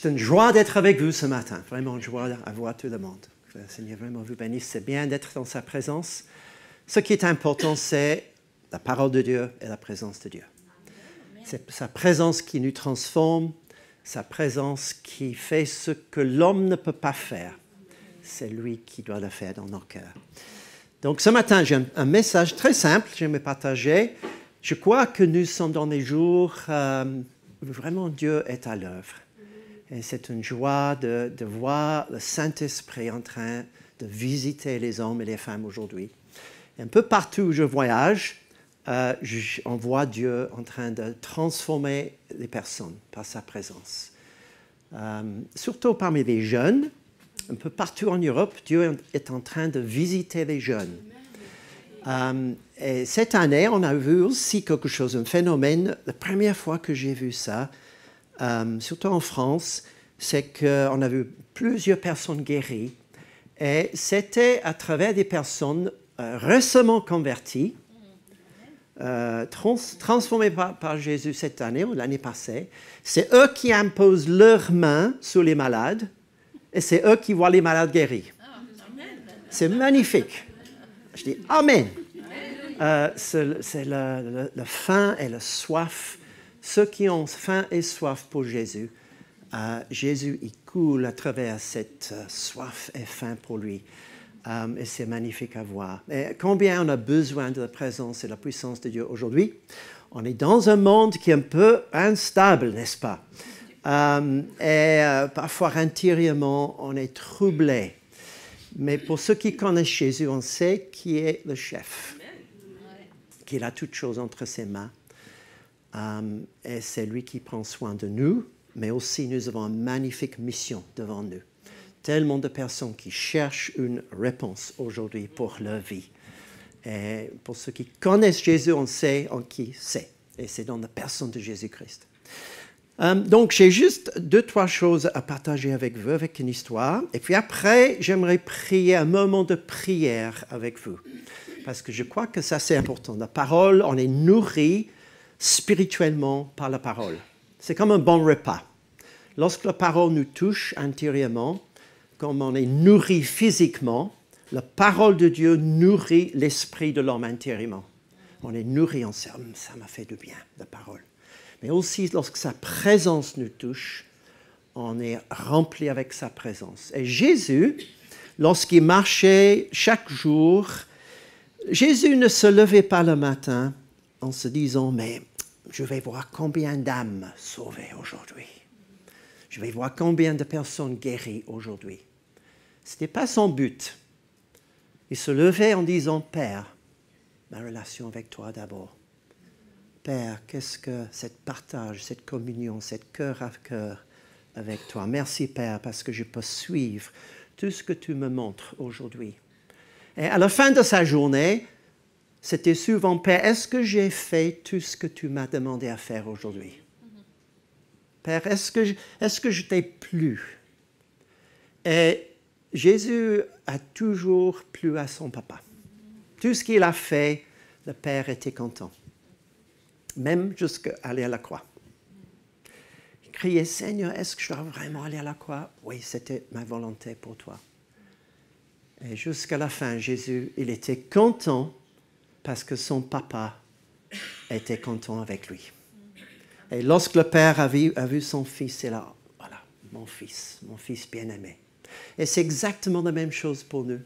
C'est une joie d'être avec vous ce matin. Vraiment une joie à voir tout le monde. Que le Seigneur vraiment vous bénisse. C'est bien d'être dans sa présence. Ce qui est important, c'est la parole de Dieu et la présence de Dieu. C'est sa présence qui nous transforme, sa présence qui fait ce que l'homme ne peut pas faire. C'est lui qui doit le faire dans nos cœurs. Donc ce matin, j'ai un message très simple, j'aimerais partager. Je crois que nous sommes dans des jours où vraiment Dieu est à l'œuvre. Et c'est une joie de voir le Saint-Esprit en train de visiter les hommes et les femmes aujourd'hui. Et un peu partout où je voyage, on voit Dieu en train de transformer les personnes par sa présence. Surtout parmi les jeunes, un peu partout en Europe, Dieu est en train de visiter les jeunes. Et cette année, on a vu aussi quelque chose, un phénomène. La première fois que j'ai vu ça, surtout en France, c'est qu'on a vu plusieurs personnes guéries. Et c'était à travers des personnes récemment converties, transformées par Jésus cette année ou l'année passée. C'est eux qui imposent leurs mains sur les malades et c'est eux qui voient les malades guéris. C'est magnifique. Je dis Amen. C'est la faim et la soif. Ceux qui ont faim et soif pour Jésus, Jésus, il coule à travers cette soif et faim pour lui. Et c'est magnifique à voir. Et combien on a besoin de la présence et de la puissance de Dieu aujourd'hui. On est dans un monde qui est un peu instable, n'est-ce pas? Parfois, intérieurement, on est troublé. Mais pour ceux qui connaissent Jésus, on sait qui est le chef, qu'il a toutes choses entre ses mains. Et c'est lui qui prend soin de nous, mais aussi nous avons une magnifique mission devant nous. Tellement de personnes qui cherchent une réponse aujourd'hui pour leur vie. Et pour ceux qui connaissent Jésus, on sait en qui c'est. Et c'est dans la personne de Jésus-Christ. Donc, j'ai juste 2-3 choses à partager avec vous, avec une histoire. Et puis après, j'aimerais prier un moment de prière avec vous. Parce que je crois que ça, c'est important. La parole, on est nourri spirituellement par la parole. C'est comme un bon repas. Lorsque la parole nous touche intérieurement, comme on est nourri physiquement, la parole de Dieu nourrit l'esprit de l'homme intérieurement. On est nourri en ça m'a fait du bien, la parole. Mais aussi, lorsque sa présence nous touche, on est rempli avec sa présence. Et Jésus, lorsqu'il marchait chaque jour, Jésus ne se levait pas le matin en se disant « Mais je vais voir combien d'âmes sauvées aujourd'hui. Je vais voir combien de personnes guéries aujourd'hui. » Ce n'était pas son but. Il se levait en disant « Père, ma relation avec toi d'abord. Père, qu'est-ce que cette partage, cette communion, cette cœur à cœur avec toi. Merci Père parce que je peux suivre tout ce que tu me montres aujourd'hui. » Et à la fin de sa journée, c'était souvent « Père, est-ce que j'ai fait tout ce que tu m'as demandé à faire aujourd'hui? Père, est-ce que je t'ai plu? » Et Jésus a toujours plu à son papa. Tout ce qu'il a fait, le Père était content. Même jusqu'à aller à la croix. Il criait, « Seigneur, est-ce que je dois vraiment aller à la croix? » Oui, c'était ma volonté pour toi. Et jusqu'à la fin, Jésus, il était content parce que son papa était content avec lui. Et lorsque le Père a vu son fils, c'est là, voilà, mon fils bien-aimé. Et c'est exactement la même chose pour nous.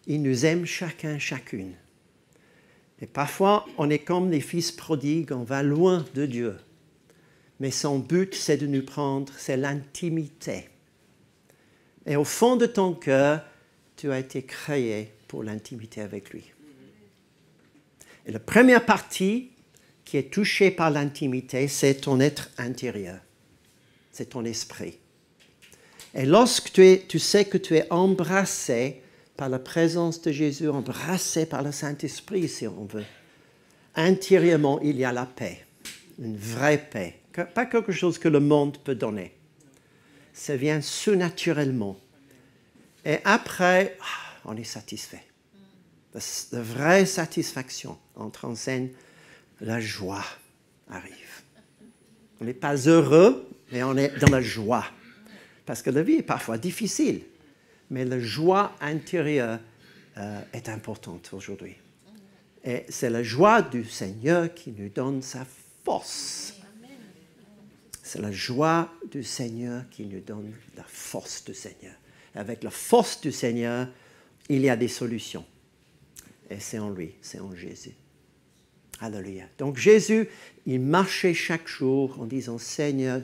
Il nous aime chacune. Et parfois, on est comme les fils prodigues, on va loin de Dieu. Mais son but, c'est de nous prendre, c'est l'intimité. Et au fond de ton cœur, tu as été créé pour l'intimité avec lui. Et la première partie qui est touchée par l'intimité, c'est ton être intérieur. C'est ton esprit. Et lorsque tu sais que tu es embrassé par la présence de Jésus, embrassé par le Saint-Esprit, si on veut, intérieurement, il y a la paix, une vraie paix. Pas quelque chose que le monde peut donner. Ça vient surnaturellement. Et après, on est satisfait. La vraie satisfaction entre en scène, la joie arrive. On n'est pas heureux, mais on est dans la joie. Parce que la vie est parfois difficile, mais la joie intérieure est importante aujourd'hui. Et c'est la joie du Seigneur qui nous donne sa force. C'est la joie du Seigneur qui nous donne la force du Seigneur. Avec la force du Seigneur, il y a des solutions. Et c'est en lui, c'est en Jésus. Alléluia. Donc Jésus, il marchait chaque jour en disant, Seigneur,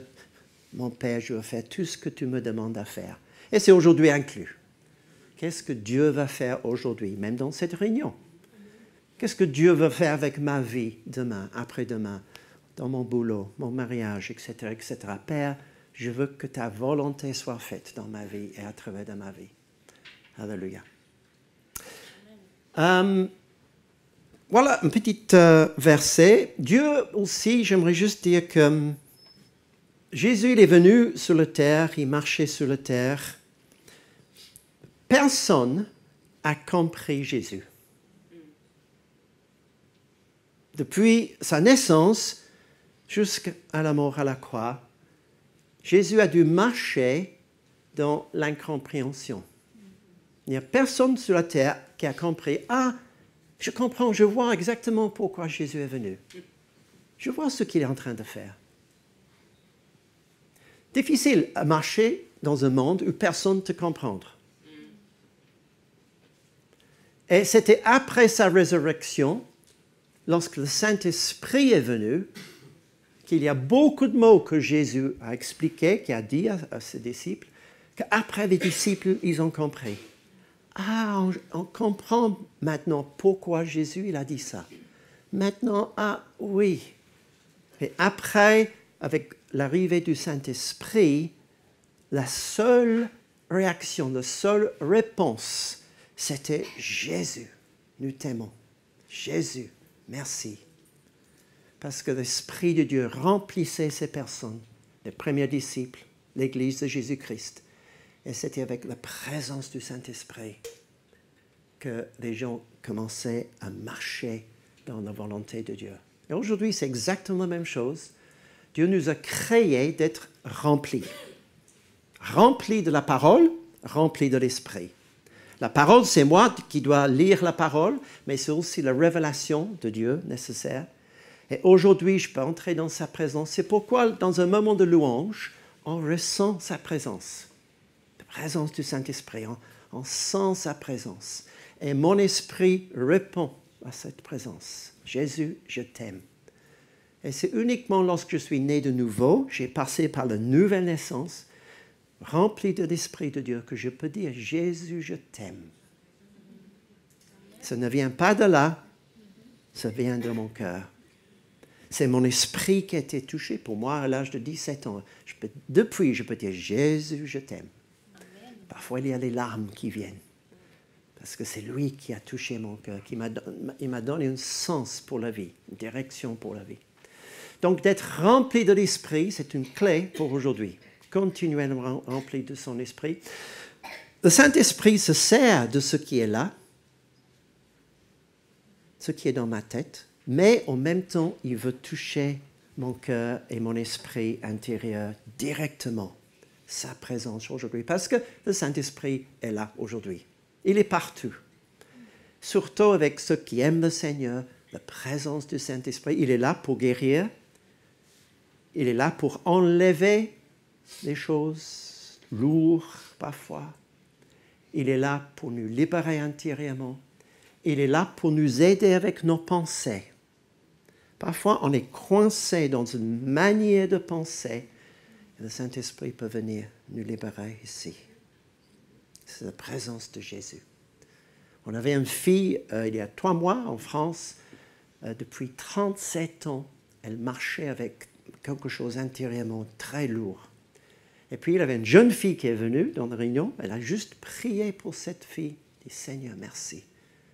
mon Père, je veux faire tout ce que tu me demandes à faire. Et c'est aujourd'hui inclus. Qu'est-ce que Dieu va faire aujourd'hui, même dans cette réunion? Qu'est-ce que Dieu veut faire avec ma vie demain, après-demain, dans mon boulot, mon mariage, etc., etc. Père, je veux que ta volonté soit faite dans ma vie et à travers de ma vie. Alléluia. Voilà un petit verset. Dieu aussi, j'aimerais juste dire que Jésus, il est venu sur la terre, il marchait sur la terre. Personne n'a compris Jésus. Depuis sa naissance jusqu'à la mort à la croix, Jésus a dû marcher dans l'incompréhension. Il n'y a personne sur la terre qui a compris. Ah, je comprends, je vois exactement pourquoi Jésus est venu. Je vois ce qu'il est en train de faire. Difficile à marcher dans un monde où personne ne te comprend. Et c'était après sa résurrection, lorsque le Saint-Esprit est venu, qu'il y a beaucoup de mots que Jésus a expliqués, qu'il a dit à ses disciples, qu'après les disciples, ils ont compris. Ah, on comprend maintenant pourquoi Jésus il a dit ça. Maintenant, ah oui. Et après, avec l'arrivée du Saint-Esprit, la seule réaction, la seule réponse, c'était Jésus, nous t'aimons. Jésus, merci. Parce que l'Esprit de Dieu remplissait ces personnes, les premiers disciples, l'Église de Jésus-Christ. Et c'était avec la présence du Saint-Esprit que les gens commençaient à marcher dans la volonté de Dieu. Et aujourd'hui, c'est exactement la même chose. Dieu nous a créés d'être remplis. Remplis de la parole, remplis de l'Esprit. La parole, c'est moi qui dois lire la parole, mais c'est aussi la révélation de Dieu nécessaire. Et aujourd'hui, je peux entrer dans sa présence. C'est pourquoi, dans un moment de louange, on ressent sa présence. La présence du Saint-Esprit. On sent sa présence. Et mon esprit répond à cette présence. Jésus, je t'aime. Et c'est uniquement lorsque je suis né de nouveau, j'ai passé par la nouvelle naissance, rempli de l'Esprit de Dieu, que je peux dire, Jésus, je t'aime. Ça ne vient pas de là, ça vient de mon cœur. C'est mon esprit qui a été touché. Pour moi, à l'âge de 17 ans, depuis, je peux dire, Jésus, je t'aime. Parfois, il y a les larmes qui viennent. Parce que c'est lui qui a touché mon cœur, il m'a donné un sens pour la vie, une direction pour la vie. Donc, d'être rempli de l'Esprit, c'est une clé pour aujourd'hui. Continuellement rempli de son Esprit. Le Saint-Esprit se sert de ce qui est là, ce qui est dans ma tête, mais en même temps, il veut toucher mon cœur et mon esprit intérieur directement. Sa présence aujourd'hui. Parce que le Saint-Esprit est là aujourd'hui. Il est partout. Surtout avec ceux qui aiment le Seigneur, la présence du Saint-Esprit. Il est là pour guérir. Il est là pour enlever les choses lourdes parfois. Il est là pour nous libérer intérieurement. Il est là pour nous aider avec nos pensées. Parfois, on est coincé dans une manière de penser. Et le Saint-Esprit peut venir nous libérer ici. C'est la présence de Jésus. On avait une fille, il y a 3 mois, en France, depuis 37 ans. Elle marchait avec quelque chose intérieurement très lourd. Et puis, il y avait une jeune fille qui est venue dans la réunion. Elle a juste prié pour cette fille. Elle dit, Seigneur, merci.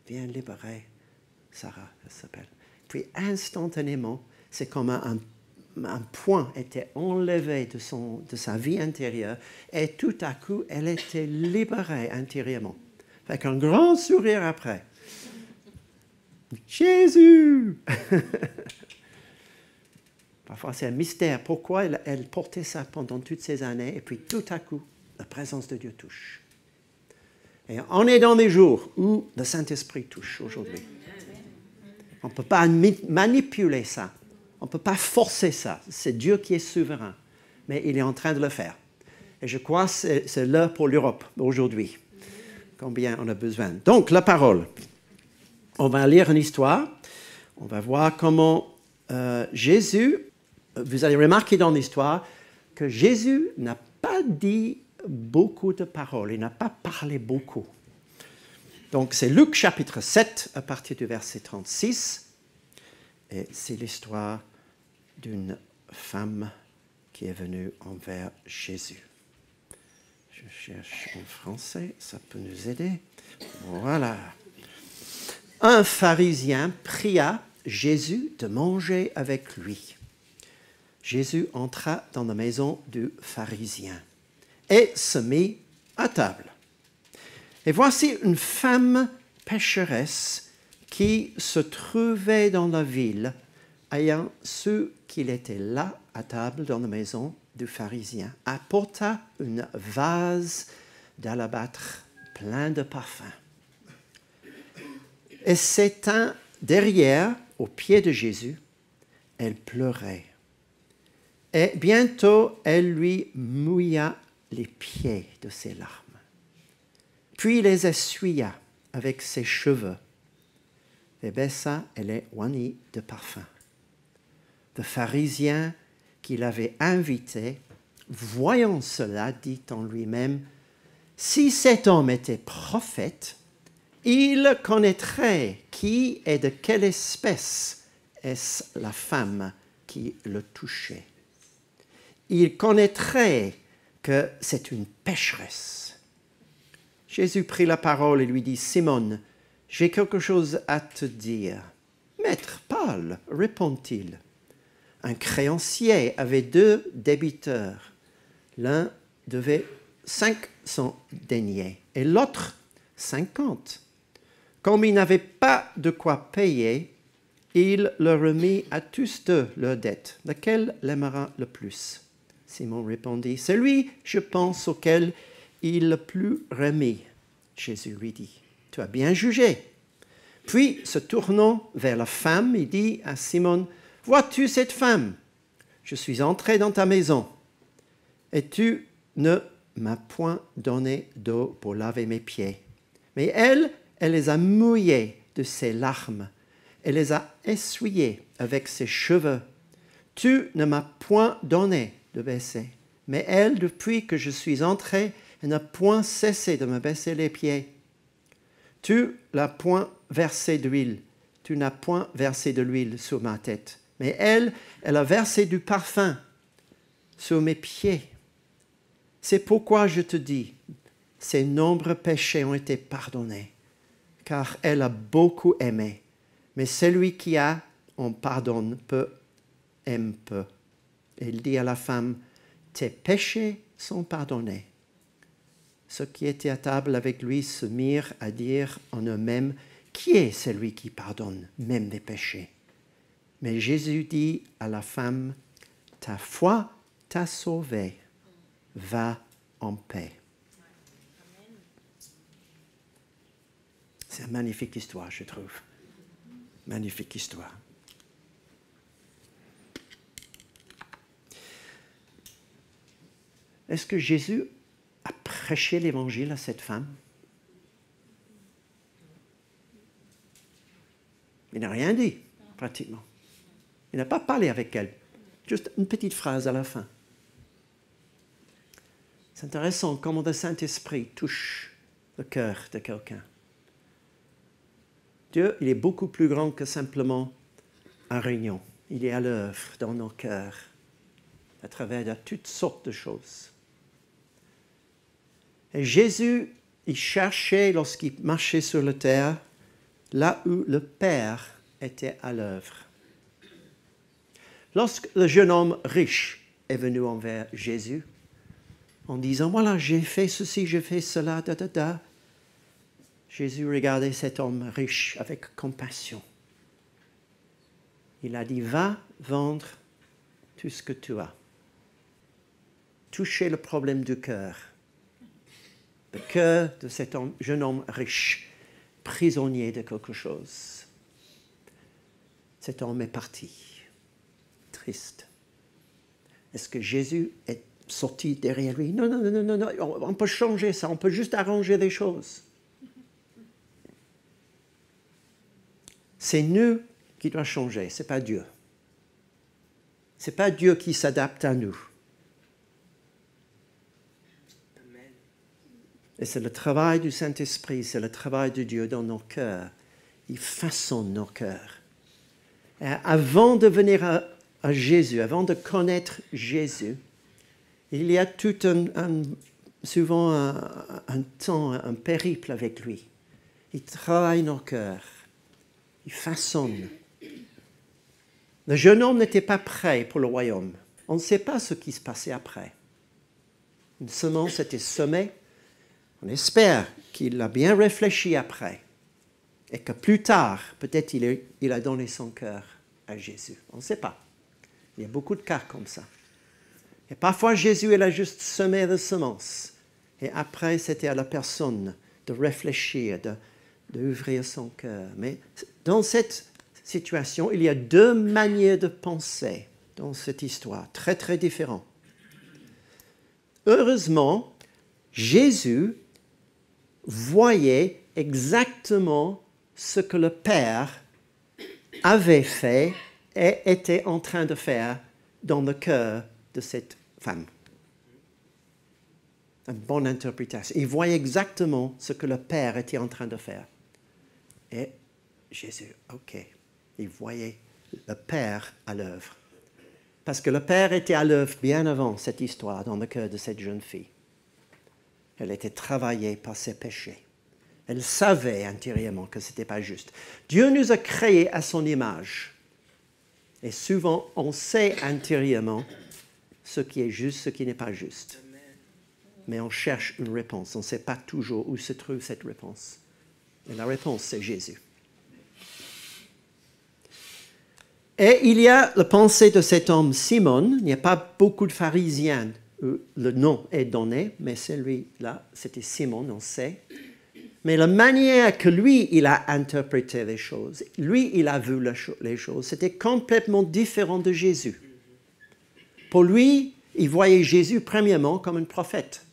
Viens libérer Sarah, elle s'appelle. Puis, instantanément, c'est comme un point était enlevé de sa vie intérieure et tout à coup, elle était libérée intérieurement. Avec un grand sourire après. Jésus! Parfois, c'est un mystère. Pourquoi elle portait ça pendant toutes ces années, et puis tout à coup, la présence de Dieu touche. Et on est dans des jours où le Saint-Esprit touche aujourd'hui. On ne peut pas manipuler ça. On ne peut pas forcer ça. C'est Dieu qui est souverain. Mais il est en train de le faire. Et je crois que c'est l'heure pour l'Europe aujourd'hui. Combien on a besoin. Donc, la parole. On va lire une histoire. On va voir comment Jésus, vous allez remarquer dans l'histoire que Jésus n'a pas dit beaucoup de paroles. Il n'a pas parlé beaucoup. Donc, c'est Luc chapitre 7 à partir du verset 36. Et c'est l'histoire d'une femme qui est venue envers Jésus. Je cherche en français, ça peut nous aider. Voilà. Un pharisien pria Jésus de manger avec lui. Jésus entra dans la maison du pharisien et se mit à table. Et voici une femme pécheresse qui se trouvait dans la ville, ayant su qu'il était là à table dans la maison du pharisien, apporta une vase d'alabâtre plein de parfums. Et s'étant derrière, aux pieds de Jésus, elle pleurait. Et bientôt, elle lui mouilla les pieds de ses larmes. Puis les essuya avec ses cheveux et baissa et les oignit de parfum. Le pharisien qui l'avait invité, voyant cela, dit en lui-même, « Si cet homme était prophète, il connaîtrait qui et de quelle espèce est la femme qui le touchait. Il connaîtrait que c'est une pécheresse. » Jésus prit la parole et lui dit, « Simone, j'ai quelque chose à te dire. »« Maître, parle, répond-il. » Un créancier avait 2 débiteurs. L'un devait 500 deniers et l'autre 50. Comme il n'avait pas de quoi payer, il leur remit à tous 2 leurs dettes. Lequel l'aimera le plus? Simon répondit, « Celui, je pense, auquel il le plus remis. » Jésus lui dit, « Tu as bien jugé. » Puis, se tournant vers la femme, il dit à Simon, « Vois-tu cette femme? Je suis entré dans ta maison, et tu ne m'as point donné d'eau pour laver mes pieds. Mais elle les a mouillés de ses larmes, elle les a essuyés avec ses cheveux. Tu ne m'as point donné de baisser. Mais elle, depuis que je suis entré, elle n'a point cessé de me baisser les pieds. Tu n'as point versé d'huile. Tu n'as point versé de l'huile sur ma tête. Mais elle a versé du parfum sur mes pieds. C'est pourquoi je te dis, ses nombreux péchés ont été pardonnés, car elle a beaucoup aimé. Mais celui qui a, on pardonne peu, aime peu. Et il dit à la femme, tes péchés sont pardonnés. Ceux qui étaient à table avec lui se mirent à dire en eux-mêmes, qui est celui qui pardonne même des péchés? Mais Jésus dit à la femme, ta foi t'a sauvée, va en paix. C'est une magnifique histoire, je trouve. Magnifique histoire. Est-ce que Jésus a prêché l'évangile à cette femme? Il n'a rien dit, pratiquement. Il n'a pas parlé avec elle. Juste une petite phrase à la fin. C'est intéressant comment le Saint-Esprit touche le cœur de quelqu'un. Dieu, il est beaucoup plus grand que simplement un réunion. Il est à l'œuvre dans nos cœurs, à travers de toutes sortes de choses. Et Jésus, il cherchait, lorsqu'il marchait sur la terre, là où le Père était à l'œuvre. Lorsque le jeune homme riche est venu envers Jésus, en disant, voilà, j'ai fait ceci, j'ai fait cela, Jésus regardait cet homme riche avec compassion. Il a dit, va vendre tout ce que tu as. Toucher le problème du cœur. Le cœur de cet jeune homme riche, prisonnier de quelque chose. Cet homme est parti, triste. Est-ce que Jésus est sorti derrière lui? Non, non, non, non, non, on peut changer ça, on peut juste arranger les choses. C'est nous qui doit changer, ce n'est pas Dieu. Ce n'est pas Dieu qui s'adapte à nous. Et c'est le travail du Saint-Esprit, c'est le travail de Dieu dans nos cœurs. Il façonne nos cœurs. Et avant de venir à Jésus, avant de connaître Jésus, il y a souvent un temps, un périple avec lui. Il travaille nos cœurs. Il façonne. Le jeune homme n'était pas prêt pour le royaume. On ne sait pas ce qui se passait après. Une semence était semée. On espère qu'il a bien réfléchi après. Et que plus tard, peut-être il a donné son cœur à Jésus. On ne sait pas. Il y a beaucoup de cas comme ça. Et parfois, Jésus, il a juste semé la semence. Et après, c'était à la personne de réfléchir, d'ouvrir son cœur. Mais dans cette situation, il y a deux manières de penser dans cette histoire, très, très différentes. Heureusement, Jésus voyait exactement ce que le Père avait fait et était en train de faire dans le cœur de cette femme. Une bonne interprétation. Il voyait exactement ce que le Père était en train de faire. Et Jésus, ok, il voyait le Père à l'œuvre. Parce que le Père était à l'œuvre bien avant cette histoire dans le cœur de cette jeune fille. Elle était travaillée par ses péchés. Elle savait intérieurement que ce n'était pas juste. Dieu nous a créés à son image. Et souvent, on sait intérieurement ce qui est juste, ce qui n'est pas juste. Mais on cherche une réponse. On ne sait pas toujours où se trouve cette réponse. Et la réponse, c'est Jésus. Et il y a la pensée de cet homme Simon. Il n'y a pas beaucoup de pharisiens où le nom est donné, mais celui-là, c'était Simon, on sait. Mais la manière que lui, il a interprété les choses, lui, il a vu les choses, c'était complètement différent de Jésus. Pour lui, il voyait Jésus premièrement comme un prophète,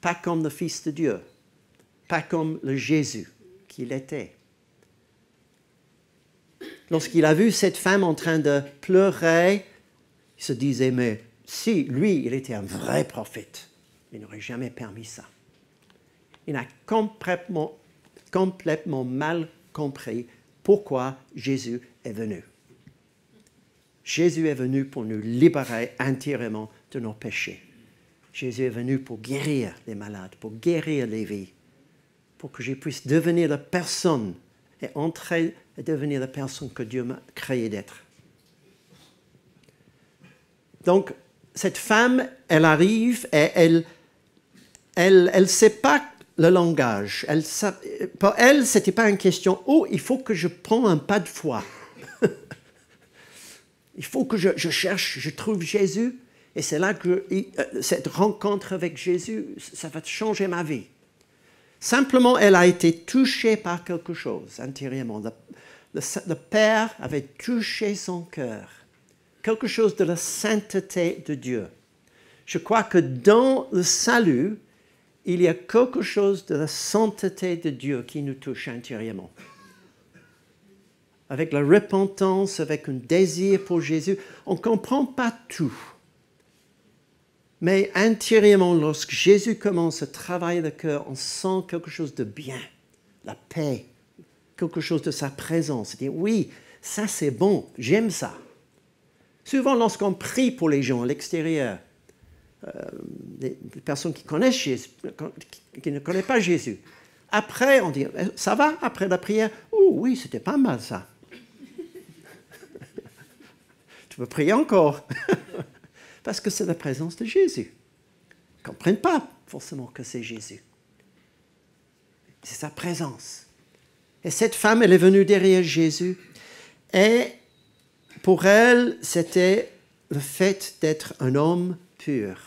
pas comme le Fils de Dieu, pas comme le Jésus qu'il était. Lorsqu'il a vu cette femme en train de pleurer, il se disait, mais si lui, il était un vrai prophète, il n'aurait jamais permis ça. Il a complètement mal compris pourquoi Jésus est venu. Jésus est venu pour nous libérer intérieurement de nos péchés. Jésus est venu pour guérir les malades, pour guérir les vies, pour que je puisse devenir la personne et entrer et devenir la personne que Dieu m'a créé d'être. Donc, cette femme, elle arrive et elle sait pas le langage. Pour elle, ce n'était pas une question « Oh, il faut que je prenne un pas de foi. Il faut que je cherche, je trouve Jésus. Et c'est là que cette rencontre avec Jésus, ça va changer ma vie. » Simplement, elle a été touchée par quelque chose intérieurement. Le Père avait touché son cœur. Quelque chose de la sainteté de Dieu. Je crois que dans le salut, il y a quelque chose de la sainteté de Dieu qui nous touche intérieurement. Avec la repentance, avec un désir pour Jésus, on ne comprend pas tout. Mais intérieurement, lorsque Jésus commence à travailler le cœur, on sent quelque chose de bien, la paix, quelque chose de sa présence. Et oui, ça c'est bon, j'aime ça. Souvent, lorsqu'on prie pour les gens à l'extérieur, des personnes qui connaissent Jésus, qui ne connaissent pas Jésus. Après, on dit, ça va après la prière? Oh oui, c'était pas mal ça. Tu peux prier encore. Parce que c'est la présence de Jésus. Ils ne comprennent pas forcément que c'est Jésus. C'est sa présence. Et cette femme, elle est venue derrière Jésus. Et pour elle, c'était le fait d'être un homme pur,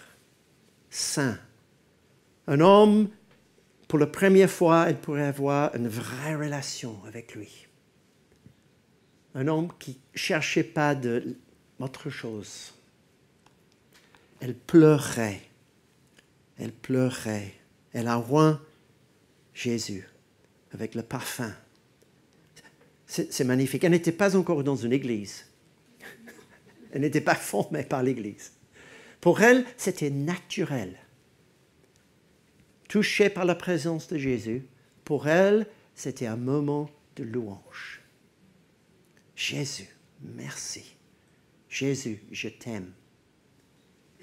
saint, un homme, pour la première fois, elle pourrait avoir une vraie relation avec lui. Un homme qui ne cherchait pas d'autre chose. Elle pleurait. Elle pleurait. Elle a oint Jésus avec le parfum. C'est magnifique. Elle n'était pas encore dans une église. Elle n'était pas formée par l'église. Pour elle, c'était naturel. Touchée par la présence de Jésus, pour elle, c'était un moment de louange. Jésus, merci. Jésus, je t'aime.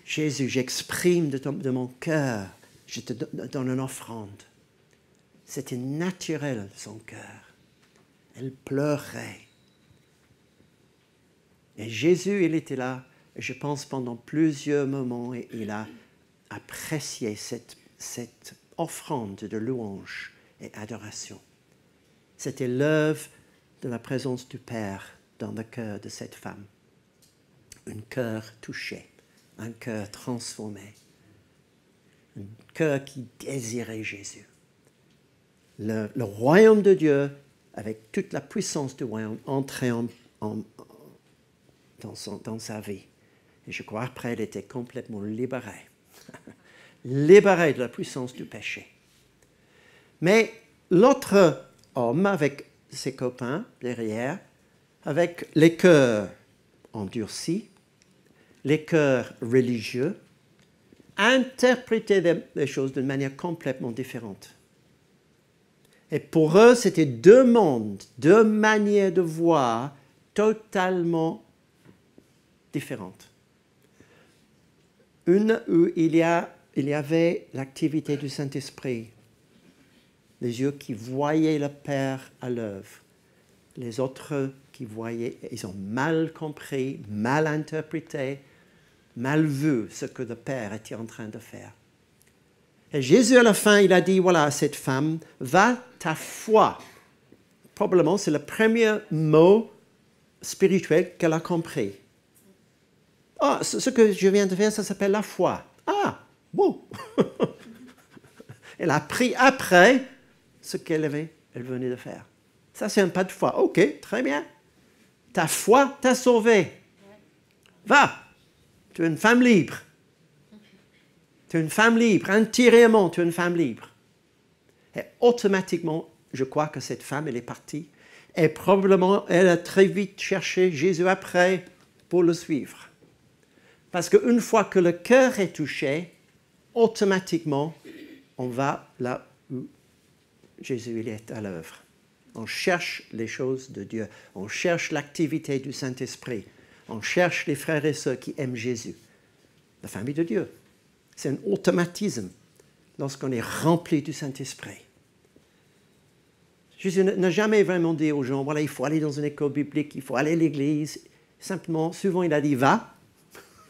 Jésus, j'exprime de mon cœur, je te donne une offrande. C'était naturel, son cœur. Elle pleurait. Et Jésus, il était là, je pense, pendant plusieurs moments, et il a apprécié cette offrande de louange et adoration. C'était l'œuvre de la présence du Père dans le cœur de cette femme. Un cœur touché, un cœur transformé, un cœur qui désirait Jésus. Le royaume de Dieu, avec toute la puissance du royaume, entrait dans sa vie. Et je crois après, elle était complètement libérée. Libérée de la puissance du péché. Mais l'autre homme, avec ses copains derrière, avec les cœurs endurcis, les cœurs religieux, interprétaient les choses d'une manière complètement différente. Et pour eux, c'était deux mondes, deux manières de voir totalement différentes. Une où il y avait l'activité du Saint-Esprit, les yeux qui voyaient le Père à l'œuvre. Les autres qui voyaient, ils ont mal compris, mal interprété, mal vu ce que le Père était en train de faire. Et Jésus, à la fin, il a dit, voilà, à cette femme, va ta foi. Probablement, c'est le premier mot spirituel qu'elle a compris. Ah, ce que je viens de faire, ça s'appelle la foi. Ah, bon. Elle a pris après ce qu'elle venait de faire. Ça, c'est un pas de foi. Ok, très bien. Ta foi t'a sauvé. Va. Tu es une femme libre. Tu es une femme libre. Intérieurement, tu es une femme libre. Et automatiquement, je crois que cette femme, elle est partie. Et probablement, elle a très vite cherché Jésus après pour le suivre. Parce qu'une fois que le cœur est touché, automatiquement, on va là où Jésus il est à l'œuvre. On cherche les choses de Dieu. On cherche l'activité du Saint-Esprit. On cherche les frères et sœurs qui aiment Jésus. La famille de Dieu. C'est un automatisme lorsqu'on est rempli du Saint-Esprit. Jésus n'a jamais vraiment dit aux gens, voilà, il faut aller dans une école biblique, il faut aller à l'église. Simplement, souvent, il a dit, va,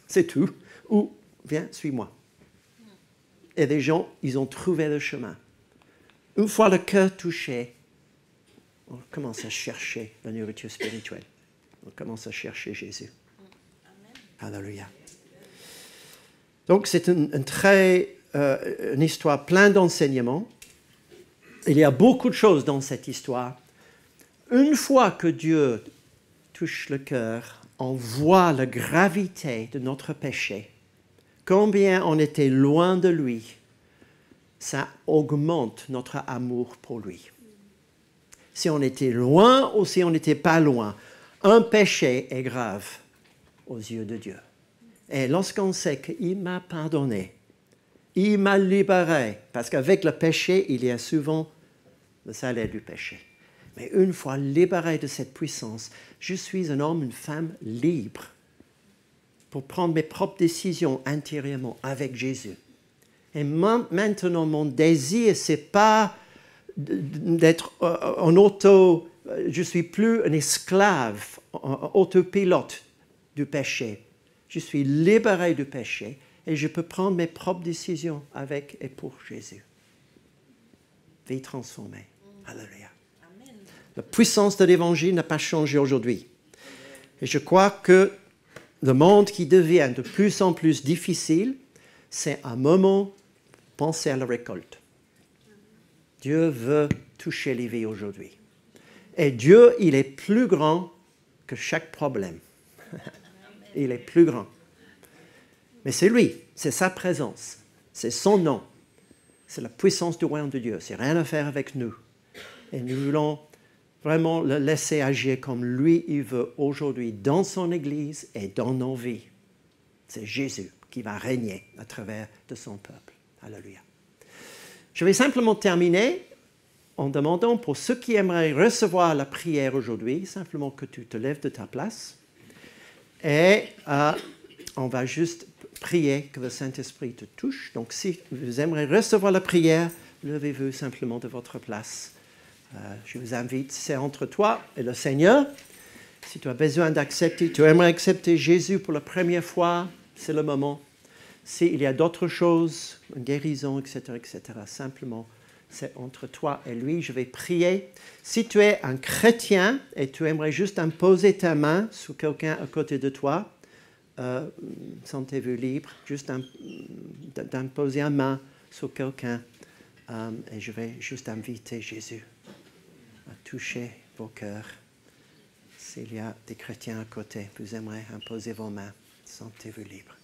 c'est tout, ou viens, suis-moi. Et les gens, ils ont trouvé le chemin. Une fois le cœur touché, on commence à chercher la nourriture spirituelle. On commence à chercher Jésus. Amen. Alléluia. Donc, c'est une histoire pleine d'enseignements. Il y a beaucoup de choses dans cette histoire. Une fois que Dieu touche le cœur, on voit la gravité de notre péché. Combien on était loin de lui, ça augmente notre amour pour lui. Si on était loin ou si on n'était pas loin, un péché est grave aux yeux de Dieu. Et lorsqu'on sait qu'il m'a pardonné, il m'a libéré, parce qu'avec le péché, il y a souvent le salaire du péché. Mais une fois libéré de cette puissance, je suis un homme, une femme libre pour prendre mes propres décisions intérieurement avec Jésus. Et maintenant, mon désir, ce n'est pas d'être en auto, je ne suis plus un esclave, un autopilote du péché. Je suis libéré du péché et je peux prendre mes propres décisions avec et pour Jésus. Vie transformée. Alléluia. La puissance de l'Évangile n'a pas changé aujourd'hui. Et je crois que le monde qui devient de plus en plus difficile, c'est un moment, pensez à la récolte. Dieu veut toucher les vies aujourd'hui. Et Dieu, il est plus grand que chaque problème. Il est plus grand. Mais c'est lui, c'est sa présence, c'est son nom, c'est la puissance du royaume de Dieu. C'est rien à faire avec nous. Et nous voulons vraiment le laisser agir comme lui, il veut aujourd'hui dans son Église et dans nos vies. C'est Jésus qui va régner à travers de son peuple. Alléluia. Je vais simplement terminer en demandant pour ceux qui aimeraient recevoir la prière aujourd'hui, simplement que tu te lèves de ta place et on va juste prier que le Saint-Esprit te touche. Donc si vous aimeriez recevoir la prière, levez-vous simplement de votre place. Je vous invite, c'est entre toi et le Seigneur. Si tu as besoin d'accepter, tu aimerais accepter Jésus pour la première fois, c'est le moment. S'il y a d'autres choses, une guérison, etc., simplement, c'est entre toi et lui. Je vais prier. Si tu es un chrétien et tu aimerais juste imposer ta main sur quelqu'un à côté de toi, sentez-vous libre, juste d'imposer une main sur quelqu'un. Et je vais juste inviter Jésus à toucher vos cœurs. S'il y a des chrétiens à côté, vous aimeriez imposer vos mains, sentez-vous libre.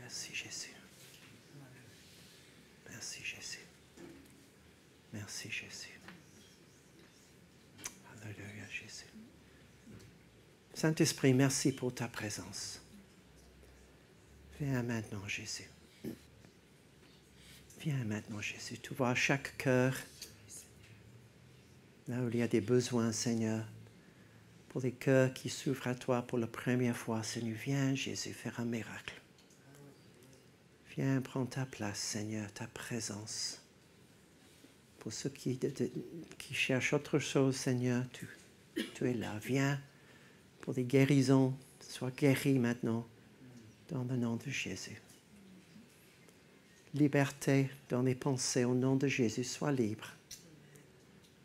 Merci Jésus. Merci Jésus. Merci Jésus. Alléluia Jésus. Saint-Esprit, merci pour ta présence. Viens maintenant Jésus. Viens maintenant Jésus. Tu vois chaque cœur, là où il y a des besoins Seigneur, pour des cœurs qui s'ouvrent à toi pour la première fois. Seigneur, viens Jésus faire un miracle. Viens prendre ta place, Seigneur, ta présence. Pour ceux qui cherchent autre chose, Seigneur, tu es là. Viens pour des guérisons. Sois guéri maintenant dans le nom de Jésus. Liberté dans les pensées au nom de Jésus. Sois libre.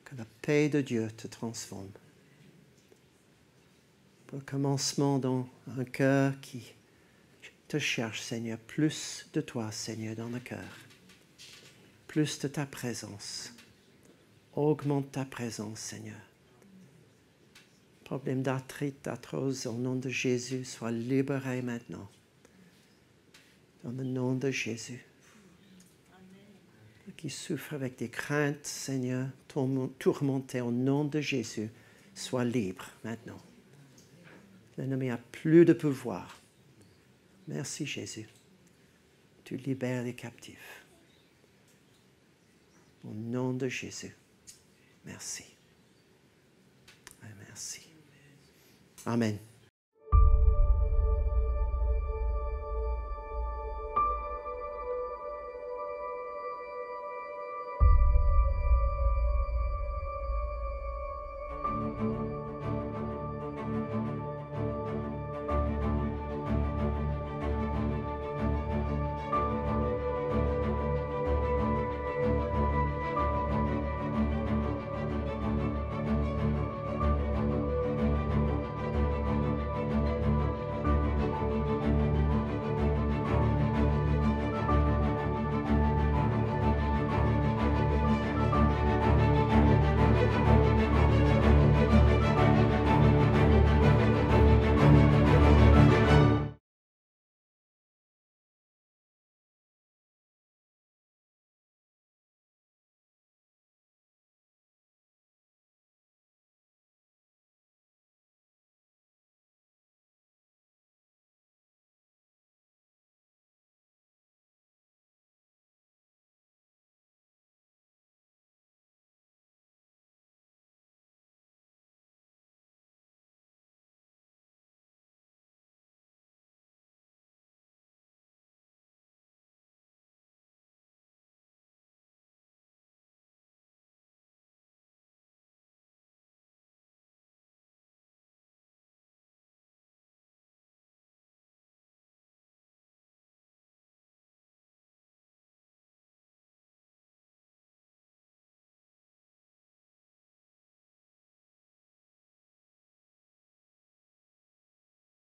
Que la paix de Dieu te transforme. Pour le commencement dans un cœur qui te cherche, Seigneur, plus de toi, Seigneur, dans le cœur. Plus de ta présence. Augmente ta présence, Seigneur. Problème d'arthrite, d'arthrose, au nom de Jésus, sois libéré maintenant. Dans le nom de Jésus. Qui souffre avec des craintes, Seigneur, tourmenté au nom de Jésus, sois libre maintenant. L'ennemi n'a plus de pouvoir. Merci Jésus. Tu libères les captifs. Au nom de Jésus. Merci. Merci. Amen.